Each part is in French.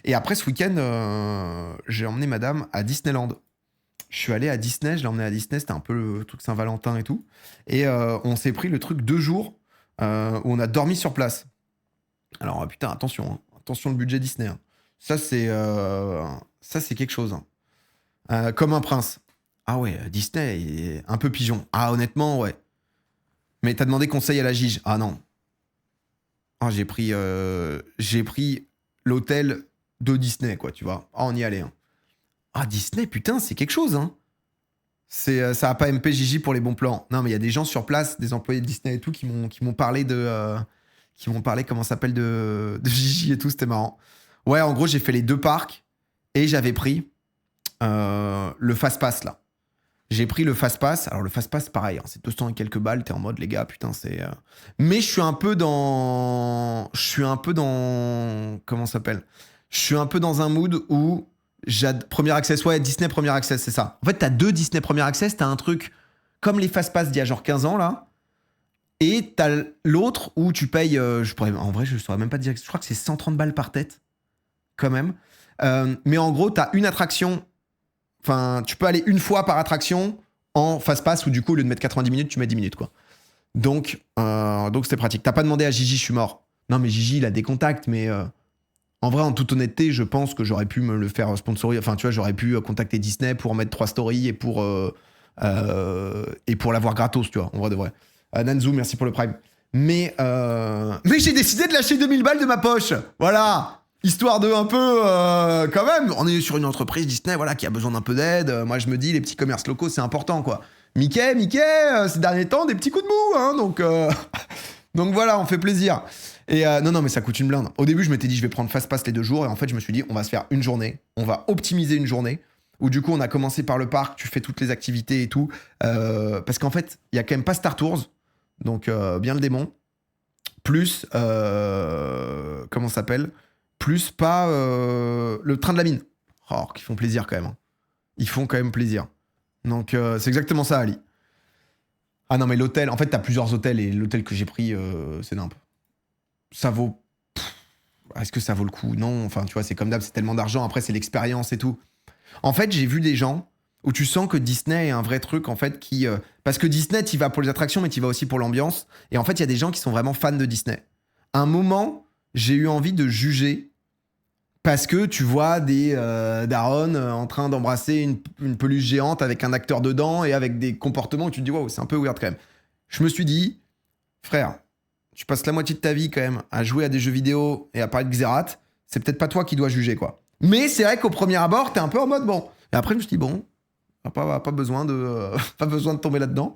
Et après, ce week-end, j'ai emmené madame à Disneyland. Je suis allé à Disney, je l'ai emmené à Disney, c'était un peu le truc Saint-Valentin et tout. Et on s'est pris le truc 2 jours où on a dormi sur place. Alors, putain, attention, hein. Attention le budget Disney. Hein. Ça, c'est quelque chose. Hein. Comme un prince. Ah ouais, Disney, il est un peu pigeon. Ah, honnêtement, ouais. Mais t'as demandé conseil à la Gige. Ah non. Ah, j'ai pris l'hôtel de Disney, quoi, tu vois. Ah, on y allait. Hein. Ah, Disney, putain, c'est quelque chose, hein. Ça a pas MPJJ pour les bons plans. Non, mais il y a des gens sur place, des employés de Disney et tout, qui m'ont parlé qui m'ont parlé, comment ça s'appelle, de Gigi et tout, c'était marrant. Ouais, en gros, j'ai fait les 2 parcs et j'avais pris le Fast Pass, là. J'ai pris le Fast Pass. Alors, le Fast Pass, pareil, hein, c'est 200 et quelques balles. T'es en mode, les gars, putain, c'est... Mais je suis un peu dans... Comment ça s'appelle ? Je suis un peu dans un mood où... Premier Access, ouais, Disney Premier Access, c'est ça. En fait, t'as 2 Disney Premier Access. T'as un truc comme les Fast Pass d'il y a genre 15 ans, là. Et t'as l'autre où tu payes... en vrai, je saurais même pas te dire... Je crois que c'est 130 balles par tête, quand même. Mais en gros, t'as une attraction... Enfin, tu peux aller une fois par attraction en Fast Pass où du coup, au lieu de mettre 90 minutes, tu mets 10 minutes, quoi. Donc c'était pratique. T'as pas demandé à Gigi, je suis mort. Non, mais Gigi, il a des contacts, mais en vrai, en toute honnêteté, je pense que j'aurais pu me le faire sponsoriser. Enfin, tu vois, j'aurais pu contacter Disney pour mettre 3 stories et pour l'avoir gratos, tu vois, en vrai de vrai. Nanzou, merci pour le Prime. Mais j'ai décidé de lâcher 2000 balles de ma poche. Voilà. Histoire de un peu, quand même, on est sur une entreprise Disney, voilà, qui a besoin d'un peu d'aide. Moi, je me dis, les petits commerces locaux, c'est important, quoi. Mickey, ces derniers temps, des petits coups de mou, hein, donc voilà, on fait plaisir. Et non, mais ça coûte une blinde. Au début, je m'étais dit, je vais prendre Fast Pass les 2 jours, et en fait, je me suis dit, on va se faire une journée, on va optimiser une journée, où du coup, on a commencé par le parc, tu fais toutes les activités et tout, parce qu'en fait, il y a quand même pas Star Tours, donc bien le démon, plus, comment ça s'appelle ? Plus pas le train de la mine. Oh, qui font plaisir quand même. Hein. Ils font quand même plaisir. Donc, c'est exactement ça, Ali. Ah non, mais l'hôtel... En fait, t'as plusieurs hôtels et l'hôtel que j'ai pris, c'est nimp. Ça vaut... Est-ce que ça vaut le coup ? Non. Enfin, tu vois, c'est comme d'hab, c'est tellement d'argent. Après, c'est l'expérience et tout. En fait, j'ai vu des gens où tu sens que Disney est un vrai truc, en fait, qui... Parce que Disney, t'y vas pour les attractions, mais t'y vas aussi pour l'ambiance. Et en fait, il y a des gens qui sont vraiment fans de Disney. À un moment... j'ai eu envie de juger parce que tu vois des darons en train d'embrasser une peluche géante avec un acteur dedans et avec des comportements où tu te dis waouh, c'est un peu weird quand même. Je me suis dit, frère, tu passes la moitié de ta vie quand même à jouer à des jeux vidéo et à parler de Xerath, c'est peut-être pas toi qui dois juger, quoi. Mais c'est vrai qu'au premier abord, t'es un peu en mode bon. Et après, je me suis dit, bon, pas besoin de tomber là-dedans.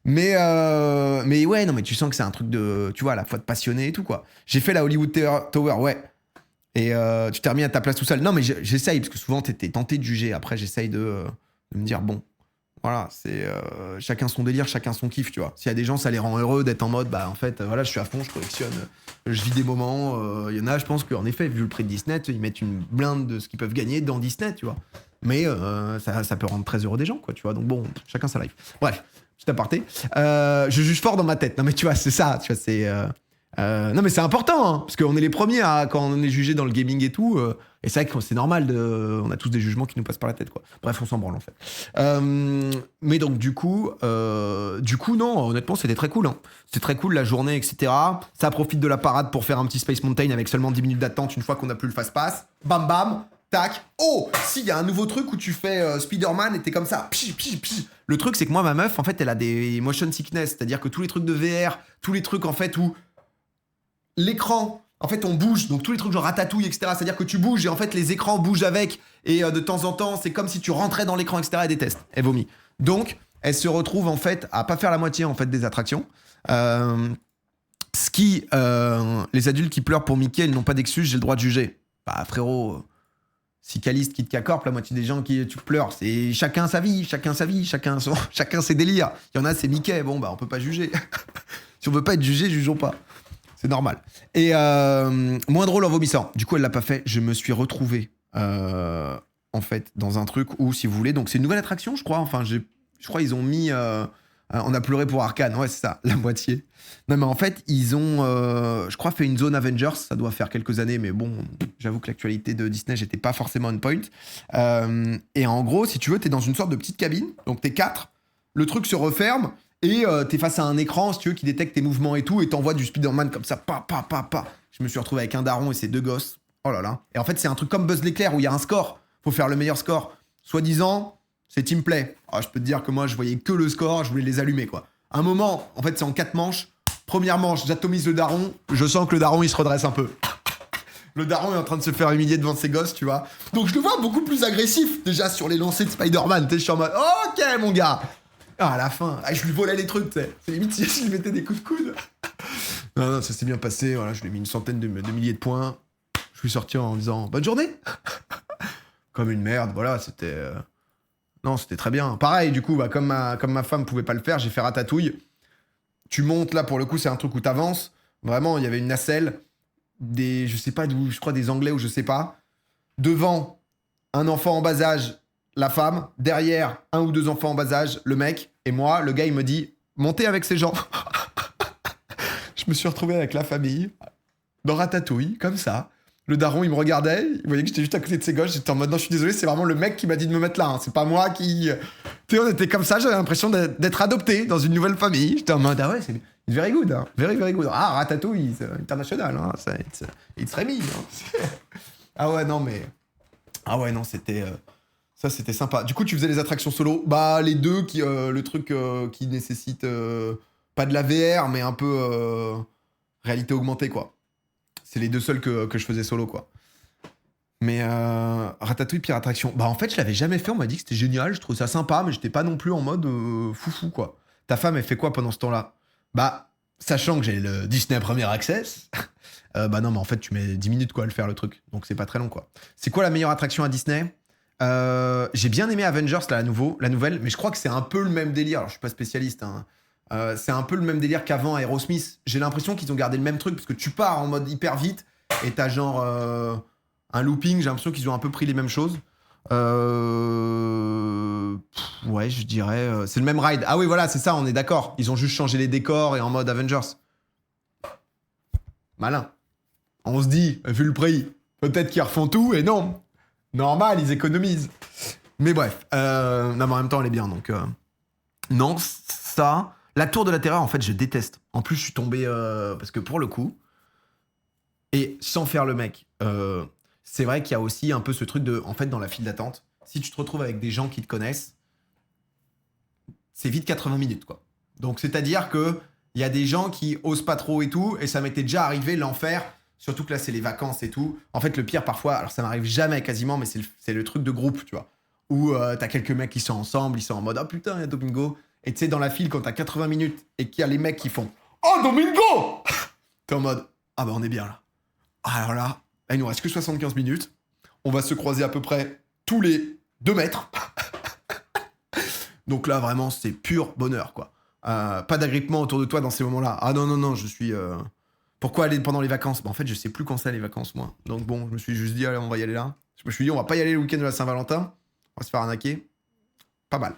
Mais ouais, non, mais tu sens que c'est un truc de, tu vois, à la fois de passionné et tout, quoi. J'ai fait la Hollywood Tower, ouais. Et tu t'es remis à ta place tout seul. Non, mais j'essaye, parce que souvent, t'es tenté de juger. Après, j'essaye de me dire, bon, voilà, c'est chacun son délire, chacun son kiff, tu vois. S'il y a des gens, ça les rend heureux d'être en mode, bah, en fait, voilà, je suis à fond, je collectionne, je vis des moments. Il y en a, je pense qu'en effet, vu le prix de Disney, ils mettent une blinde de ce qu'ils peuvent gagner dans Disney, tu vois. Mais ça peut rendre très heureux des gens, quoi, tu vois. Donc bon, chacun sa life. Bref, petit aparté. Je juge fort dans ma tête. Non, mais tu vois, c'est ça, tu vois, c'est... non, mais c'est important, hein, parce qu'on est les premiers quand on est jugé dans le gaming et tout. Et c'est vrai que c'est normal, on a tous des jugements qui nous passent par la tête, quoi. Bref, on s'en branle, en fait. Mais donc, du coup, non, honnêtement, c'était très cool. Hein. C'était très cool, la journée, etc. Ça profite de la parade pour faire un petit Space Mountain avec seulement 10 minutes d'attente une fois qu'on a plus le fast-pass. Bam, bam, tac. Oh, si, il y a un nouveau truc où tu fais Spider-Man et t'es comme ça. Pchi, pchi, pchi. Le truc, c'est que moi, ma meuf, en fait, elle a des motion sickness. C'est-à-dire que tous les trucs de VR, tous les trucs, en fait, où l'écran, en fait, on bouge, donc tous les trucs genre ratatouille, etc. C'est-à-dire que tu bouges et en fait, les écrans bougent avec. Et de temps en temps, c'est comme si tu rentrais dans l'écran, etc. Elle déteste. Elle vomit. Donc, elle se retrouve, en fait, à pas faire la moitié, en fait, des attractions. Les adultes qui pleurent pour Mickey, ils n'ont pas d'excuses, j'ai le droit de juger. Bah, frérot, si Caliste quitte K-Corp, la moitié des gens qui tu pleures, c'est chacun sa vie, chacun ses délires. Il y en a, c'est Mickey. Bon, bah, on peut pas juger. Si on veut pas être jugé, jugeons pas. C'est normal. Et moins drôle en vomissant. Du coup, elle l'a pas fait. Je me suis retrouvé, en fait, dans un truc où, si vous voulez, donc c'est une nouvelle attraction, je crois. Enfin, je crois ils ont mis On a pleuré pour Arcane, ouais, c'est ça, la moitié. Non, mais en fait, ils ont, je crois, fait une zone Avengers, ça doit faire quelques années, mais bon, j'avoue que l'actualité de Disney, j'étais pas forcément on point. Et en gros, si tu veux, t'es dans une sorte de petite cabine, donc t'es 4, le truc se referme, et t'es face à un écran, si tu veux, qui détecte tes mouvements et tout, et t'envoies du Spider-Man comme ça, pa. Je me suis retrouvé avec un daron et ses 2 gosses. Oh là là. Et en fait, c'est un truc comme Buzz l'éclair, où il y a un score, faut faire le meilleur score. Soi-disant, c'est team play. Ah, je peux te dire que moi, je voyais que le score, je voulais les allumer, quoi. À un moment, en fait, c'est en 4 manches. Première manche, j'atomise le daron. Je sens que le daron, il se redresse un peu. Le daron est en train de se faire humilier devant ses gosses, tu vois. Donc, je le vois beaucoup plus agressif, déjà, sur les lancers de Spider-Man. Je suis en mode, ok, mon gars. Ah, à la fin, je lui volais les trucs, tu sais. C'est limite si je lui mettais des coups de coude. Non, ça s'est bien passé. Voilà, je lui ai mis une centaine de milliers de points. Je suis sorti en disant, bonne journée. Comme une merde, voilà, c'était... Non, c'était très bien. Pareil, du coup, bah, comme ma femme pouvait pas le faire, j'ai fait ratatouille. Tu montes, là, pour le coup, c'est un truc où t'avances. Vraiment, il y avait une nacelle, je sais pas d'où, je crois des Anglais ou je sais pas. Devant, un enfant en bas âge, la femme. Derrière, 1 ou 2 enfants en bas âge, le mec. Et moi, le gars, il me dit, montez avec ces gens. Je me suis retrouvé avec la famille, dans ratatouille, comme ça. Le daron, il me regardait, il voyait que j'étais juste à côté de ses gosses, j'étais en mode non, je suis désolé, c'est vraiment le mec qui m'a dit de me mettre là, hein. C'est pas moi qui... Tu sais, on était comme ça, j'avais l'impression d'être adopté dans une nouvelle famille. J'étais en mode, ah ouais, c'est very good, hein. Very, very good. Ah, Ratatouille, c'est international, hein. It's Rémi, hein. Ah ouais, non, mais... Ah ouais, non, c'était... Ça, c'était sympa. Du coup, tu faisais les attractions solo. Bah, les deux, le truc qui nécessite... pas de la VR, mais un peu... réalité augmentée, quoi. C'est les 2 seuls que je faisais solo, quoi. Mais Ratatouille, pire attraction. Bah, en fait, je l'avais jamais fait. On m'a dit que c'était génial. Je trouvais ça sympa, mais j'étais pas non plus en mode foufou, quoi. Ta femme, elle fait quoi pendant ce temps-là? Bah, sachant que j'ai le Disney Premier Access, bah non, mais en fait, tu mets 10 minutes, quoi, à le faire, le truc. Donc, c'est pas très long, quoi. C'est quoi la meilleure attraction à Disney? J'ai bien aimé Avengers, là, la nouvelle, mais je crois que c'est un peu le même délire. Alors, je suis pas spécialiste, hein. C'est un peu le même délire qu'avant Aerosmith. J'ai l'impression qu'ils ont gardé le même truc parce que tu pars en mode hyper vite et t'as genre un looping. J'ai l'impression qu'ils ont un peu pris les mêmes choses. Ouais, je dirais. C'est le même ride. Ah oui, voilà, c'est ça, on est d'accord. Ils ont juste changé les décors et en mode Avengers. Malin. On se dit, vu le prix, peut-être qu'ils refont tout et non. Normal, ils économisent. Mais bref. Non, mais en même temps, elle est bien donc. Non, ça. La tour de la terreur, en fait, je déteste. En plus, je suis tombé... parce que pour le coup... Et sans faire le mec, c'est vrai qu'il y a aussi un peu ce truc de... En fait, dans la file d'attente, si tu te retrouves avec des gens qui te connaissent, c'est vite 80 minutes, quoi. Donc, c'est-à-dire que il y a des gens qui osent pas trop et tout, et ça m'était déjà arrivé, l'enfer, surtout que là, c'est les vacances et tout. En fait, le pire, parfois, alors ça m'arrive jamais quasiment, mais c'est le truc de groupe, tu vois, où t'as quelques mecs qui sont ensemble, ils sont en mode « Ah putain, il y a Domingo !» Et tu sais, dans la file, quand t'as 80 minutes et qu'il y a les mecs qui font « Oh, Domingo !» T'es en mode « Ah bah, on est bien là. » Alors là, il nous reste que 75 minutes. On va se croiser à peu près tous les 2 mètres. Donc là, vraiment, c'est pur bonheur, quoi. Pas d'agrippement autour de toi dans ces moments-là. Ah non, non, non, je suis... Pourquoi aller pendant les vacances? Bah, en fait, je sais plus quand c'est les vacances, moi. Donc bon, je me suis juste dit, allez, on va y aller là. Je me suis dit, on va pas y aller le week-end de la Saint-Valentin. On va se faire arnaquer. Pas mal.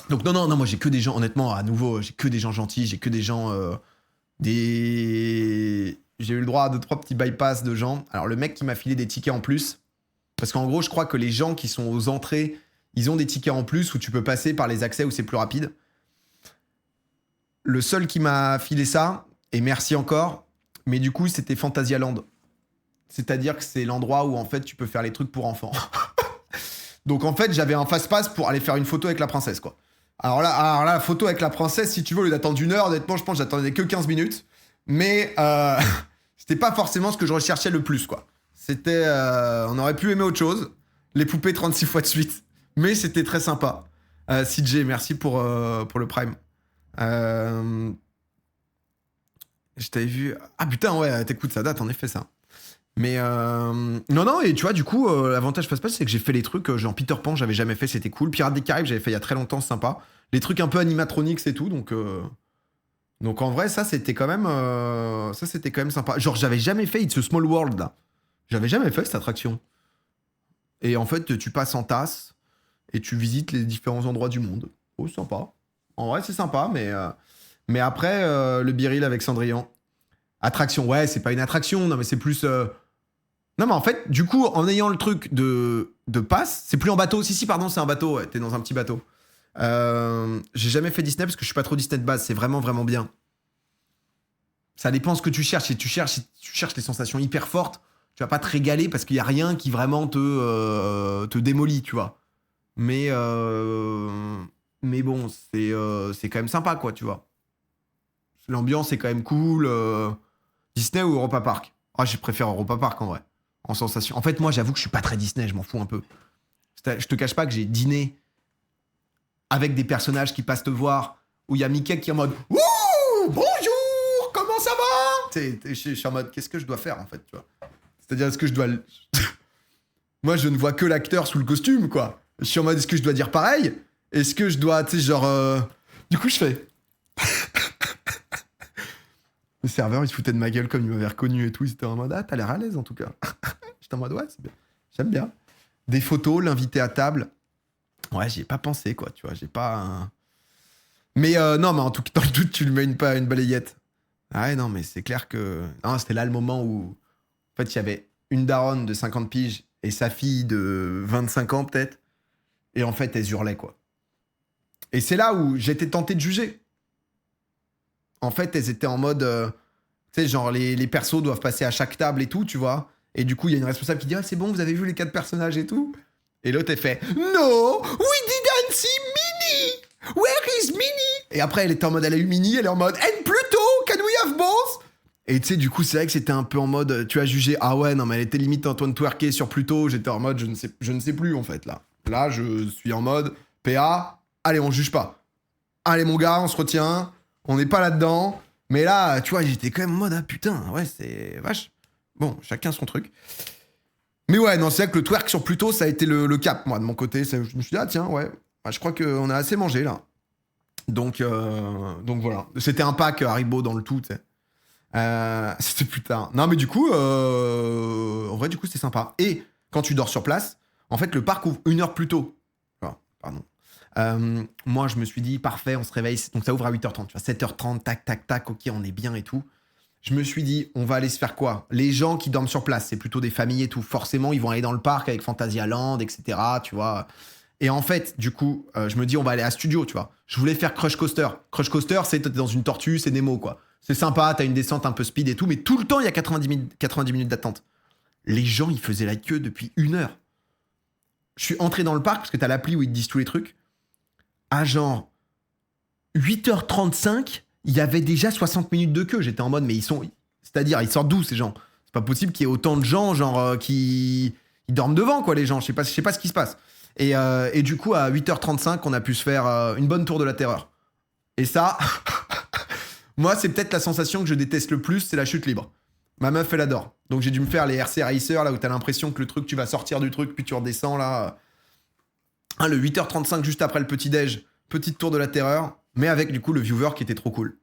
Donc non, non, non, moi j'ai que des gens, honnêtement, à nouveau, j'ai que des gens gentils, j'ai que des gens... J'ai eu le droit à 2-3 petits bypass de gens. Alors le mec qui m'a filé des tickets en plus, parce qu'en gros, je crois que les gens qui sont aux entrées, ils ont des tickets en plus où tu peux passer par les accès où c'est plus rapide. Le seul qui m'a filé ça, et merci encore, mais du coup, c'était Phantasialand. C'est-à-dire que c'est l'endroit où, en fait, tu peux faire les trucs pour enfants. Donc, en fait, j'avais un fast-pass pour aller faire une photo avec la princesse, quoi. Alors là, la photo avec la princesse, si tu veux, au lieu d'attendre 1 heure, honnêtement, je pense que j'attendais que 15 minutes. Mais c'était pas forcément ce que je recherchais le plus, quoi. C'était... on aurait pu aimer autre chose. Les poupées 36 fois de suite. Mais c'était très sympa. CJ, merci pour le Prime. Je t'avais vu... Ah putain, ouais, t'écoutes, ça date, en effet, ça. Mais non, non, et tu vois, du coup, l'avantage fast-pass, c'est que j'ai fait les trucs, genre Peter Pan, j'avais jamais fait, c'était cool. Pirates des Caraïbes, j'avais fait il y a très longtemps, c'est sympa. Les trucs un peu animatroniques et tout, donc en vrai, ça, c'était quand même sympa. Genre, j'avais jamais fait It's a Small World, là. J'avais jamais fait cette attraction. Et en fait, tu passes en tasse et tu visites les différents endroits du monde. Oh, sympa. En vrai, c'est sympa, mais après, le Biril avec Cendrillon. Attraction, ouais, c'est pas une attraction, non, mais c'est plus... Non, mais en fait, du coup, en ayant le truc de passe, c'est plus en bateau. Si, pardon, c'est un bateau, ouais, t'es dans un petit bateau. J'ai jamais fait Disney parce que je suis pas trop Disney de base, c'est vraiment, vraiment bien. Ça dépend ce que tu cherches. Si tu cherches les sensations hyper fortes, tu vas pas te régaler parce qu'il y a rien qui vraiment te démolit, tu vois. Mais bon, c'est quand même sympa, quoi, tu vois. L'ambiance est quand même cool. Disney ou Europa Park? Ah, je préfère Europa Park en vrai. En sensation. En fait, moi, j'avoue que je suis pas très Disney, je m'en fous un peu. Je te cache pas que j'ai dîné avec des personnages qui passent te voir, où il y a Mickey qui est en mode Ouh, bonjour, comment ça va? Je suis en mode, qu'est-ce que je dois faire en fait, tu vois? C'est-à-dire, est-ce que je dois. Moi, je ne vois que l'acteur sous le costume, quoi. Je suis en mode, est-ce que je dois dire pareil? Est-ce que je dois, tu sais, genre. Du coup, je fais. Le serveur, il se foutait de ma gueule comme il m'avait reconnu et tout. Il était en mode, ah, t'as l'air à l'aise en tout cas. J'étais en mode, ouais, c'est bien. J'aime bien. Des photos, l'invité à table. Ouais, j'y ai pas pensé, quoi, tu vois. J'ai pas. Mais non, mais en tout cas, dans le doute, tu lui mets une balayette. Ah ouais, non, mais c'est clair que. Non, c'était là le moment où. En fait, il y avait une daronne de 50 piges et sa fille de 25 ans, peut-être. Et en fait, elles hurlaient, quoi. Et c'est là où j'étais tenté de juger. En fait, elles étaient en mode. Tu sais, genre, les persos doivent passer à chaque table et tout, tu vois. Et du coup, il y a une responsable qui dit ah, c'est bon, vous avez vu les 4 personnages et tout. Et l'autre, elle fait No, we didn't see Minnie. Where is Minnie? Et après, elle était en mode, elle a eu Minnie, elle est en mode And Pluto, can we have both? Et tu sais, du coup, c'est vrai que c'était un peu en mode, tu as jugé, ah ouais, non, mais elle était limite en train de twerker sur Pluto. J'étais en mode, je ne sais plus, en fait, là. Là, je suis en mode, PA, allez, on juge pas. Allez, mon gars, on se retient. On n'est pas là-dedans. Mais là, tu vois, j'étais quand même en mode, ah putain, ouais, c'est vache. Bon, chacun son truc. Mais ouais, non, c'est vrai que le twerk sur Pluto, ça a été le cap, moi, de mon côté. Je me suis dit, ah tiens, ouais, bah, je crois qu'on a assez mangé, là. Donc voilà. C'était un pack Haribo dans le tout, tu sais. C'était plus tard. Non, mais du coup, en vrai, du coup, c'était sympa. Et quand tu dors sur place, en fait, le parc ouvre 1 heure plus tôt. Oh, pardon. Moi, je me suis dit, parfait, on se réveille. Donc, ça ouvre à 8h30. Tu vois, 7h30, tac, tac, tac, ok, on est bien et tout. Je me suis dit, on va aller se faire quoi? Les gens qui dorment sur place, c'est plutôt des familles et tout. Forcément, ils vont aller dans le parc avec Fantasyland, etc. Tu vois. Et en fait, du coup, je me dis, on va aller à Studio, tu vois. Je voulais faire Crush Coaster. Crush Coaster, c'est t'es dans une tortue, c'est Nemo, quoi. C'est sympa, t'as une descente un peu speed et tout, mais tout le temps, il y a 90 minutes d'attente. Les gens, ils faisaient la queue depuis 1 heure. Je suis entré dans le parc, parce que t'as l'appli où ils te disent tous les trucs. À genre 8h35, il y avait déjà 60 minutes de queue. J'étais en mode, mais ils sont... C'est-à-dire, ils sortent d'où, ces gens? C'est pas possible qu'il y ait autant de gens, genre, qui dorment devant, quoi, les gens. Je sais pas ce qui se passe. Et du coup, à 8h35, on a pu se faire une bonne tour de la terreur. Et ça, moi, c'est peut-être la sensation que je déteste le plus, c'est la chute libre. Ma meuf, elle adore. Donc j'ai dû me faire les RC Racer, là où t'as l'impression que le truc, tu vas sortir du truc, puis tu redescends, là. Hein, le 8h35, juste après le petit-déj, petite tour de la terreur, mais avec, du coup, le viewer qui était trop cool.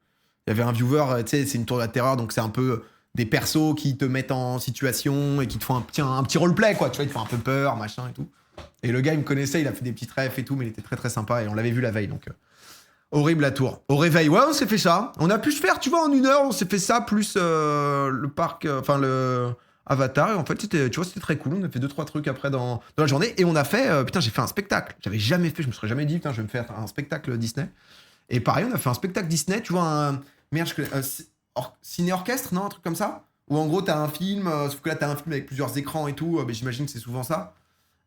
Il y avait un viewer, tu sais, c'est une tour de la terreur, donc c'est un peu des persos qui te mettent en situation et qui te font un petit roleplay, quoi. Tu vois, ils te font un peu peur, machin et tout. Et le gars, il me connaissait, il a fait des petites refs et tout, mais il était très très sympa et on l'avait vu la veille, donc horrible la tour. Au réveil, ouais, on s'est fait ça. On a pu se faire, tu vois, en 1 heure, on s'est fait ça, plus le parc, le Avatar. Et en fait, c'était, tu vois, c'était très cool. On a fait 2-3 trucs après dans la journée. Et on a fait, putain, j'ai fait un spectacle. J'avais jamais fait, je me serais jamais dit, putain, je vais me faire un spectacle Disney. Et pareil, on a fait un spectacle Disney, tu vois, merde, ciné-orchestre, non, un truc comme ça. Où en gros, t'as un film, sauf que là, t'as un film avec plusieurs écrans et tout. Mais j'imagine que c'est souvent ça.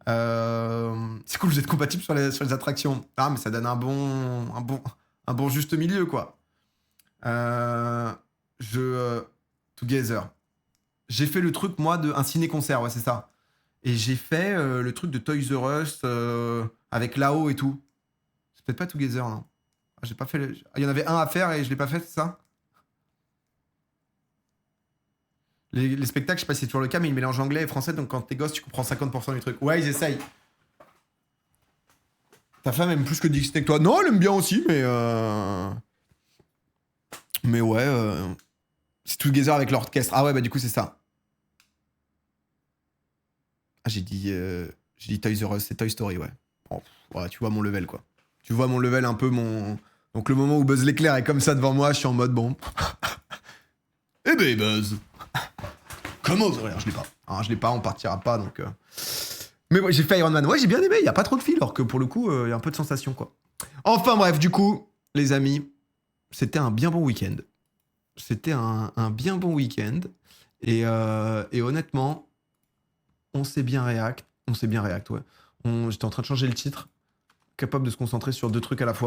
C'est cool, vous êtes compatibles sur les attractions. Ah, mais ça donne un bon juste milieu, quoi. Together. J'ai fait le truc, moi, un ciné-concert, ouais, c'est ça. Et j'ai fait le truc de Toys R Us avec Lao et tout. C'est peut-être pas Together, non? Ah, j'ai pas fait il y en avait un à faire et je l'ai pas fait, c'est ça? Les spectacles, je sais pas si c'est toujours le cas, mais ils mélangent anglais et français, donc quand t'es gosse, tu comprends 50% du truc. Ouais, ils essayent. Ta femme aime plus que Disney que toi. Non, elle aime bien aussi, mais... Mais ouais, c'est Together avec l'orchestre. Ah ouais, bah du coup, c'est ça. Ah, j'ai dit Toys R Us, c'est Toy Story, ouais. Bon, ouais, tu vois mon level, quoi. Tu vois mon level un peu, Donc le moment où Buzz l'éclair est comme ça devant moi, je suis en mode bon... Eh ben Buzz, comment vous... Je l'ai pas. Alors, je l'ai pas, on partira pas, donc... Mais ouais, j'ai fait Iron Man. Ouais, j'ai bien aimé, il y a pas trop de fil, alors que pour le coup, il y a un peu de sensation, quoi. Enfin bref, du coup, les amis, c'était un bien bon week-end. C'était un bien bon week-end. Et honnêtement, on s'est bien réact, ouais. J'étais en train de changer le titre, capable de se concentrer sur 2 trucs à la fois.